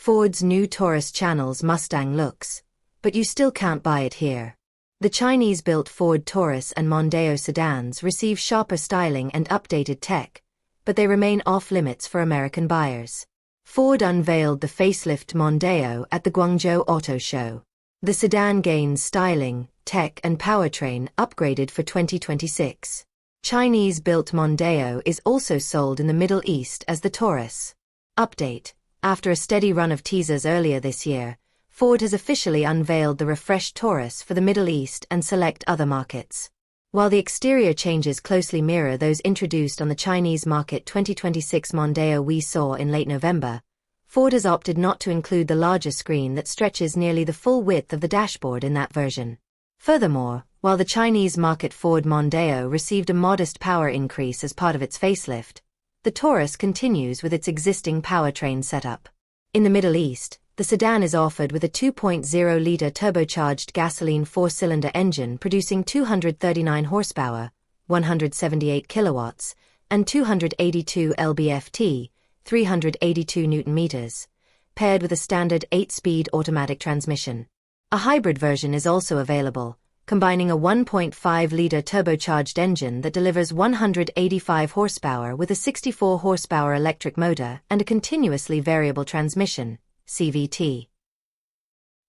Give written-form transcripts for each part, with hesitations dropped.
Ford's new Taurus channels Mustang looks, but you still can't buy it here. The Chinese-built Ford Taurus and Mondeo sedans receive sharper styling and updated tech, but they remain off-limits for American buyers. Ford unveiled the facelift Mondeo at the Guangzhou Auto Show. The sedan gains styling, tech and powertrain upgraded for 2026. Chinese-built Mondeo is also sold in the Middle East as the Taurus. Update: after a steady run of teasers earlier this year, Ford has officially unveiled the refreshed Taurus for the Middle East and select other markets. While the exterior changes closely mirror those introduced on the Chinese-market 2026 Mondeo we saw in late November, Ford has opted not to include the larger screen that stretches nearly the full width of the dashboard in that version. Furthermore, while the Chinese-market Ford Mondeo received a modest power increase as part of its facelift, the Taurus continues with its existing powertrain setup. In the Middle East, the sedan is offered with a 2.0-liter turbocharged gasoline four-cylinder engine producing 239 horsepower, 178 kilowatts, and 282 lb-ft, 382 Nm, paired with a standard 8-speed automatic transmission. A hybrid version is also available, combining a 1.5-liter turbocharged engine that delivers 185 horsepower with a 64 horsepower electric motor and a continuously variable transmission, CVT.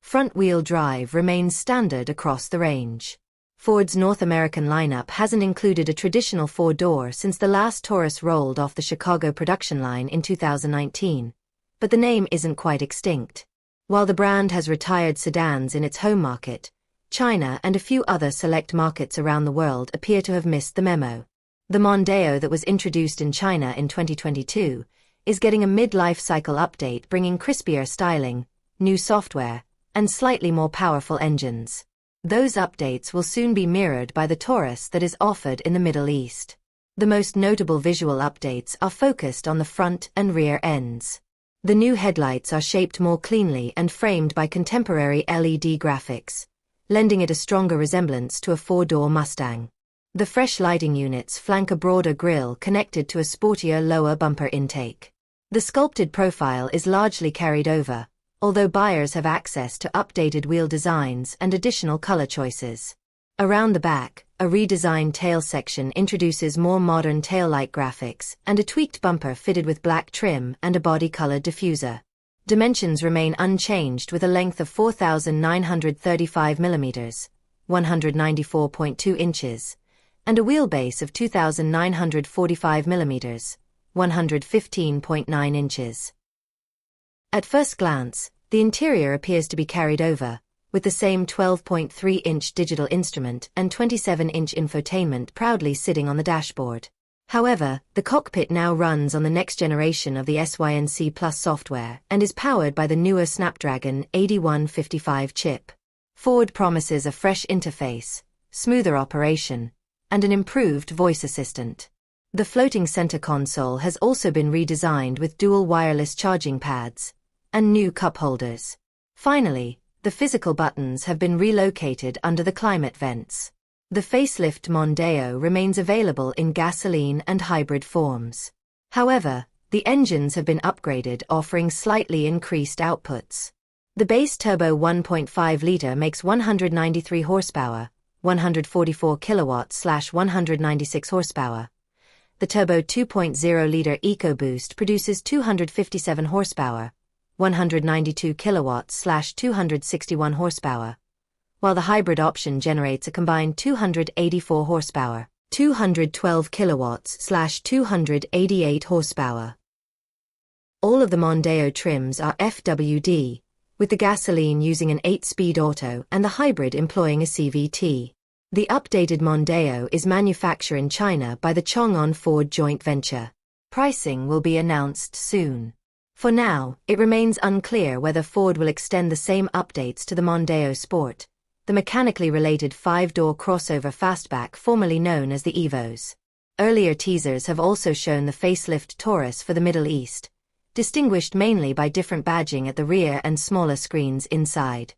Front-wheel drive remains standard across the range. Ford's North American lineup hasn't included a traditional four-door since the last Taurus rolled off the Chicago production line in 2019, but the name isn't quite extinct. While the brand has retired sedans in its home market, China and a few other select markets around the world appear to have missed the memo. The Mondeo that was introduced in China in 2022 is getting a mid-life cycle update bringing crispier styling, new software, and slightly more powerful engines. Those updates will soon be mirrored by the Taurus that is offered in the Middle East. The most notable visual updates are focused on the front and rear ends. The new headlights are shaped more cleanly and framed by contemporary LED graphics, lending it a stronger resemblance to a four-door Mustang. The fresh lighting units flank a broader grille connected to a sportier lower bumper intake. The sculpted profile is largely carried over, although buyers have access to updated wheel designs and additional color choices. Around the back, a redesigned tail section introduces more modern taillight graphics and a tweaked bumper fitted with black trim and a body-colored diffuser. Dimensions remain unchanged with a length of 4,935 mm, 194.2 inches, and a wheelbase of 2,945 mm, 115.9 inches. At first glance, the interior appears to be carried over, with the same 12.3-inch digital instrument and 27-inch infotainment proudly sitting on the dashboard. However, the cockpit now runs on the next generation of the SYNC Plus software and is powered by the newer Snapdragon 8155 chip. Ford promises a fresh interface, smoother operation, and an improved voice assistant. The floating center console has also been redesigned with dual wireless charging pads and new cup holders. Finally, the physical buttons have been relocated under the climate vents. The facelift Mondeo remains available in gasoline and hybrid forms. However, the engines have been upgraded, offering slightly increased outputs. The base turbo 1.5-liter makes 193 horsepower, 144 kilowatts/196 horsepower. The turbo 2.0-liter EcoBoost produces 257 horsepower, 192 kilowatts/261 horsepower, while the hybrid option generates a combined 284 horsepower, 212 kilowatts/288 horsepower. All of the Mondeo trims are FWD, with the gasoline using an 8-speed auto and the hybrid employing a CVT. The updated Mondeo is manufactured in China by the Chang'an Ford joint venture. Pricing will be announced soon. For now, it remains unclear whether Ford will extend the same updates to the Mondeo Sport, the mechanically related 5-door crossover fastback formerly known as the Evos. Earlier teasers have also shown the facelift Taurus for the Middle East, distinguished mainly by different badging at the rear and smaller screens inside.